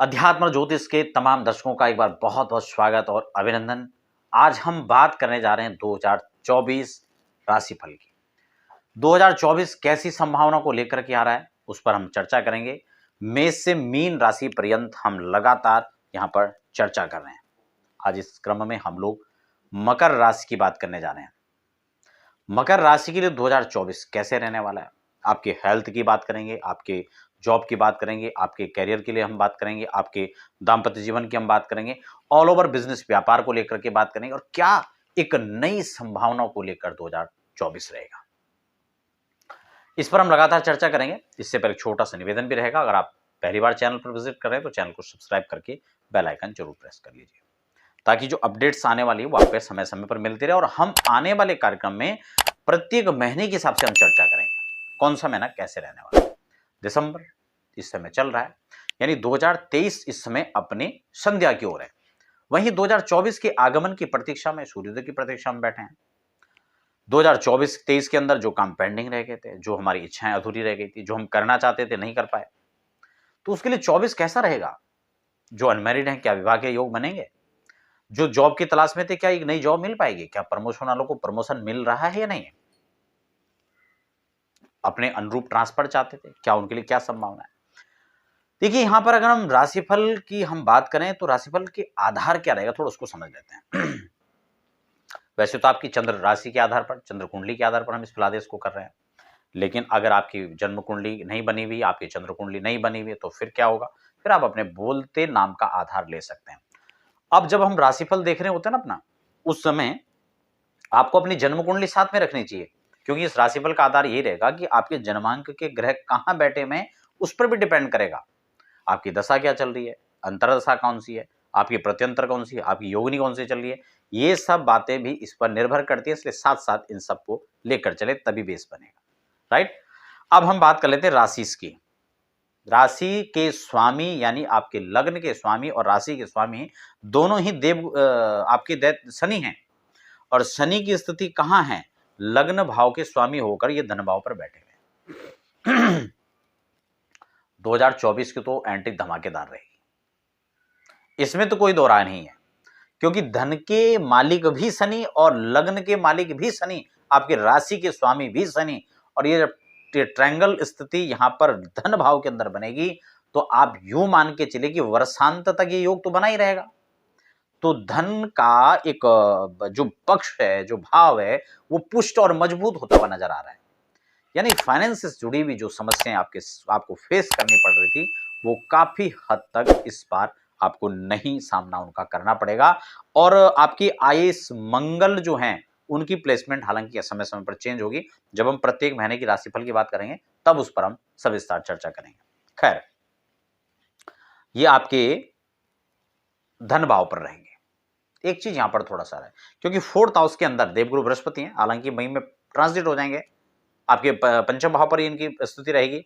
अध्यात्म ज्योतिष के तमाम दर्शकों का एक बार बहुत बहुत स्वागत और अभिनंदन। आज हम बात करने जा रहे हैं 2024 राशिफल की। 2024 कैसी संभावना को लेकर के आ रहा है उस पर हम चर्चा करेंगे। मेष से मीन राशि पर्यंत हम लगातार यहां पर चर्चा कर रहे हैं। आज इस क्रम में हम लोग मकर राशि की बात करने जा रहे हैं। मकर राशि के लिए 2024 कैसे रहने वाला है, आपके हेल्थ की बात करेंगे, आपके जॉब की बात करेंगे, आपके करियर के लिए हम बात करेंगे, आपके दाम्पत्य जीवन की हम बात करेंगे, ऑल ओवर बिजनेस व्यापार को लेकर के बात करेंगे और क्या एक नई संभावनाओं को लेकर 2024 रहेगा, इस पर हम लगातार चर्चा करेंगे। इससे पहले छोटा सा निवेदन भी रहेगा, अगर आप पहली बार चैनल पर विजिट कर रहे हैं तो चैनल को सब्सक्राइब करके बेल आइकन जरूर प्रेस कर लीजिए, ताकि जो अपडेट्स आने वाली है वो आपको समय समय पर मिलती रहे। और हम आने वाले कार्यक्रम में प्रत्येक महीने के हिसाब से हम चर्चा करेंगे कौन सा महीना कैसे रहने वाला है। दिसंबर इस समय चल रहा है, यानी 2023 इस समय अपनी संध्या की ओर है। वहीं 2024 के आगमन की प्रतीक्षा में, सूर्योदय की प्रतीक्षा में बैठे हैं। 2024-23 के अंदर जो काम पेंडिंग रह गए थे, जो हमारी इच्छाएं अधूरी रह गई थी, जो हम करना चाहते थे नहीं कर पाए, तो उसके लिए 24 कैसा रहेगा। जो अनमैरिड हैं क्या विवाह के योग बनेंगे, जो जॉब की तलाश में थे क्या एक नई जॉब मिल पाएगी, क्या प्रमोशन वालों को प्रमोशन मिल रहा है या नहीं, अपने अनुरूप ट्रांसफर चाहते थे क्या, उनके लिए क्या संभावना है। देखिए यहां पर अगर हम राशिफल की हम बात करें तो राशिफल के आधार क्या रहेगा, थोड़ा उसको समझ लेते हैं। वैसे तो आपकी चंद्र राशि के आधार पर, चंद्र कुंडली के आधार पर हम इस फलादेश को कर रहे हैं, लेकिन अगर आपकी जन्म कुंडली नहीं बनी हुई, आपकी चंद्र कुंडली नहीं बनी हुई, तो फिर क्या होगा, फिर आप अपने बोलते नाम का आधार ले सकते हैं। अब जब हम राशिफल देख रहे होते हैं ना अपना, उस समय आपको अपनी जन्म कुंडली साथ में रखनी चाहिए, क्योंकि इस राशिफल का आधार ये रहेगा कि आपके जन्मांक के ग्रह कहां बैठे में उस पर भी डिपेंड करेगा। आपकी दशा क्या चल रही है, अंतरदशा कौन सी है, आपकी प्रत्यंतर कौन सी है, आपकी योगिनी कौन सी चल रही है, ये सब बातें भी इस पर निर्भर करती है। इसलिए साथ साथ इन सबको लेकर चले तभी बेस बनेगा, राइट। अब हम बात कर लेते हैं राशि की। राशि के स्वामी यानी आपके लग्न के स्वामी और राशि के स्वामी दोनों ही देव आपके दैत्य शनि हैं, और शनि की स्थिति कहां है, लग्न भाव के स्वामी होकर ये धन भाव पर बैठे हुए। 2024 की तो एंट्री धमाकेदार रहेगी, इसमें तो कोई दो राय नहीं है, क्योंकि धन के मालिक भी शनि और लग्न के मालिक भी शनि, आपके राशि के स्वामी भी शनि, और ये जब ट्रायंगल स्थिति यहां पर धन भाव के अंदर बनेगी तो आप यूं मान के चले कि वर्षांत तक ये योग तो बना ही रहेगा। तो धन का एक जो पक्ष है, जो भाव है, वो पुष्ट और मजबूत होता हुआ नजर आ रहा है। यानी फाइनेंस से जुड़ी हुई जो समस्याएं आपको फेस करनी पड़ रही थी, वो काफी हद तक इस बार आपको नहीं सामना उनका करना पड़ेगा। और आपकी आईएएस मंगल जो हैं उनकी प्लेसमेंट हालांकि समय समय पर चेंज होगी। जब हम प्रत्येक महीने की राशिफल की बात करेंगे तब उस पर हम सविस्तार चर्चा करेंगे। खैर, ये आपके धन भाव पर रहेंगे। एक चीज यहां पर थोड़ा सा है, क्योंकि 4th हाउस के अंदर देवगुरु बृहस्पति हैं, हालांकि मई में ट्रांजिट हो जाएंगे, आपके पंचम भाव पर ही इनकी स्थिति रहेगी,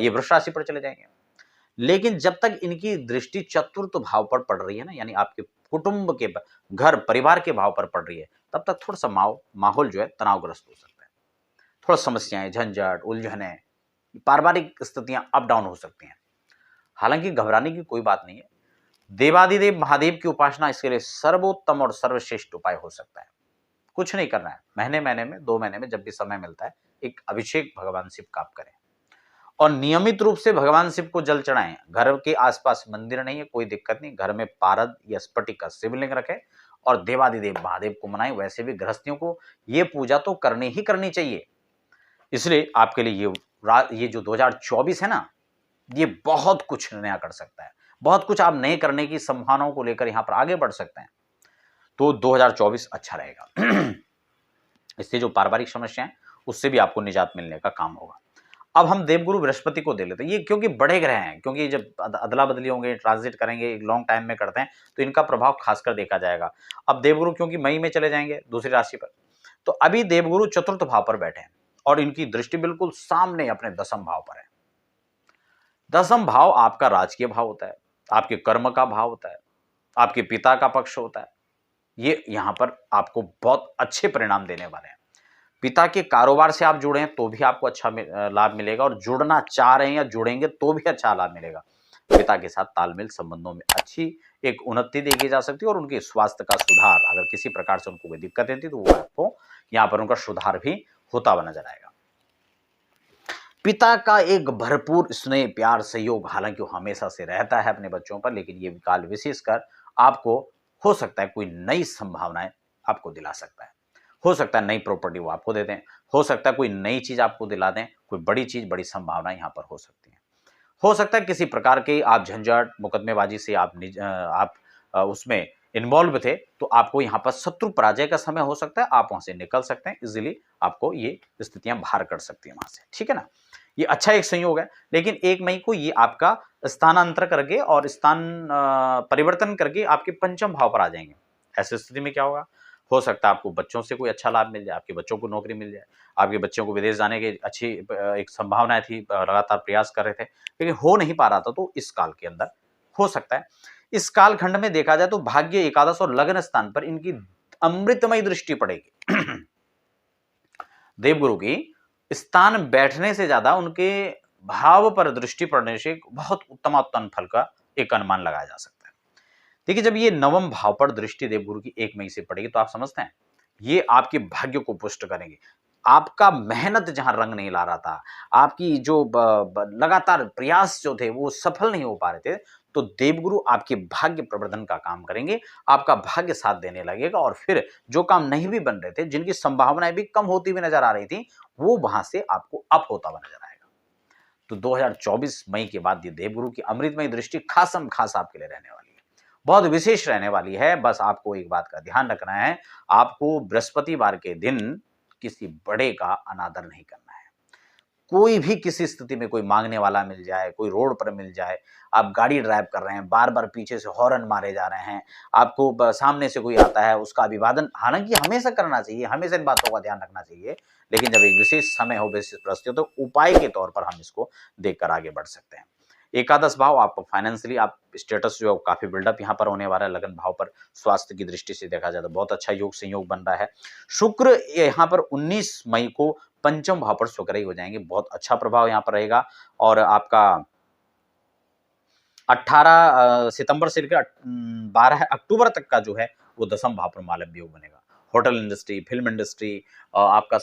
ये वृष राशि पर चले जाएंगे। लेकिन जब तक इनकी दृष्टि चतुर्थ भाव पर पड़ रही है ना, यानी आपके कुटुंब के घर परिवार के भाव पर पड़ रही है, तब तक थोड़ा सा माहौल जो है तनावग्रस्त हो सकता है। थोड़ा समस्याएं, झंझट, उलझने, पारिवारिक स्थितियां अप डाउन हो सकती हैं। हालांकि घबराने की कोई बात नहीं है। देवादिदेव महादेव की उपासना इसके लिए सर्वोत्तम और सर्वश्रेष्ठ उपाय हो सकता है। कुछ नहीं करना है, महीने महीने में, 2 महीने में जब भी समय मिलता है, एक अभिषेक भगवान शिव का आप करें और नियमित रूप से भगवान शिव को जल चढ़ाएं। घर के आसपास मंदिर नहीं है, कोई दिक्कत नहीं, घर में पारद या स्फटिक का शिवलिंग रखें और देवादिदेव महादेव को मनाएं। वैसे भी गृहस्थियों को ये पूजा तो करनी ही करनी चाहिए। इसलिए आपके लिए ये जो 2024 है ना, ये बहुत कुछ नया कर सकता है, बहुत कुछ आप नए करने की संभावनाओं को लेकर यहां पर आगे बढ़ सकते हैं। तो 2024 अच्छा रहेगा। इससे जो पारिवारिक समस्या है उससे भी आपको निजात मिलने का काम होगा। अब हम देवगुरु बृहस्पति को दे लेते हैं। ये क्योंकि बड़े ग्रह हैं, क्योंकि जब अदला बदली होंगे, ट्रांजिट करेंगे, लॉन्ग टाइम में करते हैं, तो इनका प्रभाव खासकर देखा जाएगा। अब देवगुरु क्योंकि मई में चले जाएंगे दूसरी राशि पर, तो अभी देवगुरु चतुर्थ भाव पर बैठे हैं और इनकी दृष्टि बिल्कुल सामने अपने दसम भाव पर है। दसम भाव आपका राजकीय भाव होता है, आपके कर्म का भाव होता है, आपके पिता का पक्ष होता है। ये यहां पर आपको बहुत अच्छे परिणाम देने वाले हैं। पिता के कारोबार से आप जुड़े हैं तो भी आपको अच्छा लाभ मिलेगा, और जुड़ना चाह रहे हैं या जुड़ेंगे तो भी अच्छा लाभ मिलेगा। पिता के साथ तालमेल संबंधों में अच्छी एक उन्नति देखी जा सकती है और उनके स्वास्थ्य का सुधार, अगर किसी प्रकार से उनको कोई दिक्कत रहती तो वो आपको यहाँ पर उनका सुधार भी होता हुआ नजर आएगा। पिता का एक भरपूर स्नेह, प्यार, सहयोग हालांकि वो हमेशा से रहता है अपने बच्चों पर, लेकिन ये काल विशेषकर आपको हो सकता है कोई नई संभावनाएं आपको दिला सकता है। हो सकता है नई प्रॉपर्टी वो आपको दे दें, हो सकता है कोई नई चीज आपको दिला दें, कोई बड़ी चीज, बड़ी संभावनाएं यहाँ पर हो सकती है। हो सकता है किसी प्रकार के आप झंझट मुकदमेबाजी से आप उसमें इन्वॉल्व थे, तो आपको यहाँ पर शत्रु पराजय का समय हो सकता है, आप वहां से निकल सकते हैं, इजीली आपको ये स्थितियां बाहर कर सकती हैं वहां से, ठीक है ना। ये अच्छा एक संयोग है, लेकिन 1 मई को ये आपका स्थानांतर करके और स्थान परिवर्तन करके आपके पंचम भाव पर आ जाएंगे। ऐसी स्थिति में क्या होगा, हो सकता है आपको बच्चों से कोई अच्छा लाभ मिल जाए, आपके बच्चों को नौकरी मिल जाए, आपके बच्चों को विदेश जाने की अच्छी एक संभावनाएं थी, लगातार प्रयास कर रहे थे लेकिन हो नहीं पा रहा था, तो इस काल के अंदर हो सकता है। इस कालखंड में देखा जाए तो भाग्य, एकादश और लग्न स्थान पर इनकी अमृतमयी दृष्टि पड़ेगी। देवगुरु की स्थान बैठने से ज्यादा उनके भाव पर दृष्टि पड़ने से बहुत उत्तम फल का एक अनुमान लगाया जा सकता है। देखिए, जब ये नवम भाव पर दृष्टि देवगुरु की 1 मई से पड़ेगी तो आप समझते हैं ये आपके भाग्य को पुष्ट करेंगे। आपका मेहनत जहां रंग नहीं ला रहा था, आपकी जो लगातार प्रयास जो थे वो सफल नहीं हो पा रहे थे, तो देवगुरु आपके भाग्य प्रवर्धन का काम करेंगे, आपका भाग्य साथ देने लगेगा और फिर जो काम नहीं भी बन रहे थे, जिनकी संभावनाएं भी कम होती हुई नजर आ रही थी, वो वहां से आपको अप होता हुआ नजर आएगा। तो 2024 मई के बाद ये देवगुरु की अमृतमय दृष्टि खासम खास आपके लिए रहने वाली है, बहुत विशेष रहने वाली है। बस आपको एक बात का ध्यान रखना है, आपको बृहस्पतिवार के दिन किसी बड़े का अनादर नहीं करना है। कोई भी किसी स्थिति में कोई मांगने वाला मिल जाए, कोई रोड पर मिल जाए, आप गाड़ी ड्राइव कर रहे हैं, बार-बार पीछे से हॉर्न मारे जा रहे हैं, आपको सामने से कोई आता है, उसका अभिवादन हालांकि हमेशा करना चाहिए, हमेशा इन बातों का ध्यान रखना चाहिए, लेकिन जब एक विशेष समय हो, विशेष परिस्थिति हो, तो उपाय के तौर पर हम इसको देखकर आगे बढ़ सकते हैं। एकादश भाव आप फाइनेंशियली आप स्टेटस जो काफी बिल्डअप यहाँ पर होने वाला है। लगन भाव पर स्वास्थ्य की दृष्टि से देखा जाए तो बहुत अच्छा योग संयोग बन रहा है। शुक्र यहाँ पर 19 मई को पंचम भाव पर स्वग्रही हो जाएंगे, बहुत अच्छा प्रभाव यहाँ पर रहेगा और आपका 18 सितंबर से लेकर 12 अक्टूबर तक का जो है वो दसम भाव पर मालव्य योग बनेगा। होटल इंडस्ट्री, फिल्म इंडस्ट्री, आपका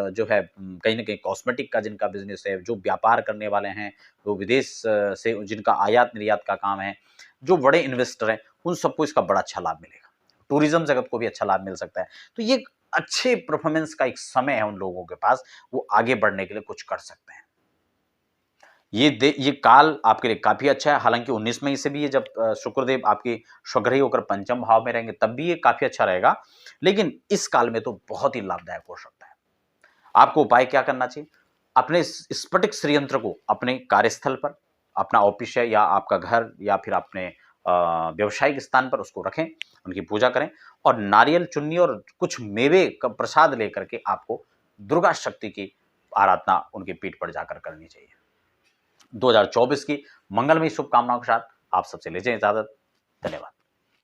जो है कहीं ना कहीं कॉस्मेटिक का जिनका बिजनेस है, जो व्यापार करने वाले हैं, वो विदेश से जिनका आयात निर्यात का काम है, जो बड़े इन्वेस्टर हैं, उन सबको इसका बड़ा अच्छा लाभ मिलेगा। टूरिज्म जगत को भी अच्छा लाभ मिल सकता है। तो ये अच्छे परफॉर्मेंस का एक समय है उन लोगों के पास, वो आगे बढ़ने के लिए कुछ कर सकते हैं। ये काल आपके लिए काफी अच्छा है। हालांकि 19 मई से भी ये जब शुक्रदेव आपकी स्वग्रही होकर पंचम भाव में रहेंगे तब भी ये काफी अच्छा रहेगा, लेकिन इस काल में तो बहुत ही लाभदायक हो सकता है। आपको उपाय क्या करना चाहिए, अपने स्फटिक श्रीयंत्र को अपने कार्यस्थल पर, अपना ऑफिस है या आपका घर या फिर अपने व्यवसायिक स्थान पर उसको रखें, उनकी पूजा करें और नारियल चुन्नी और कुछ मेवे का प्रसाद लेकर के आपको दुर्गा शक्ति की आराधना उनकी पीठ पर जाकर करनी चाहिए। 2024 की मंगलमय शुभकामनाओं के साथ आप सबसे लीजिए इजाजत। धन्यवाद।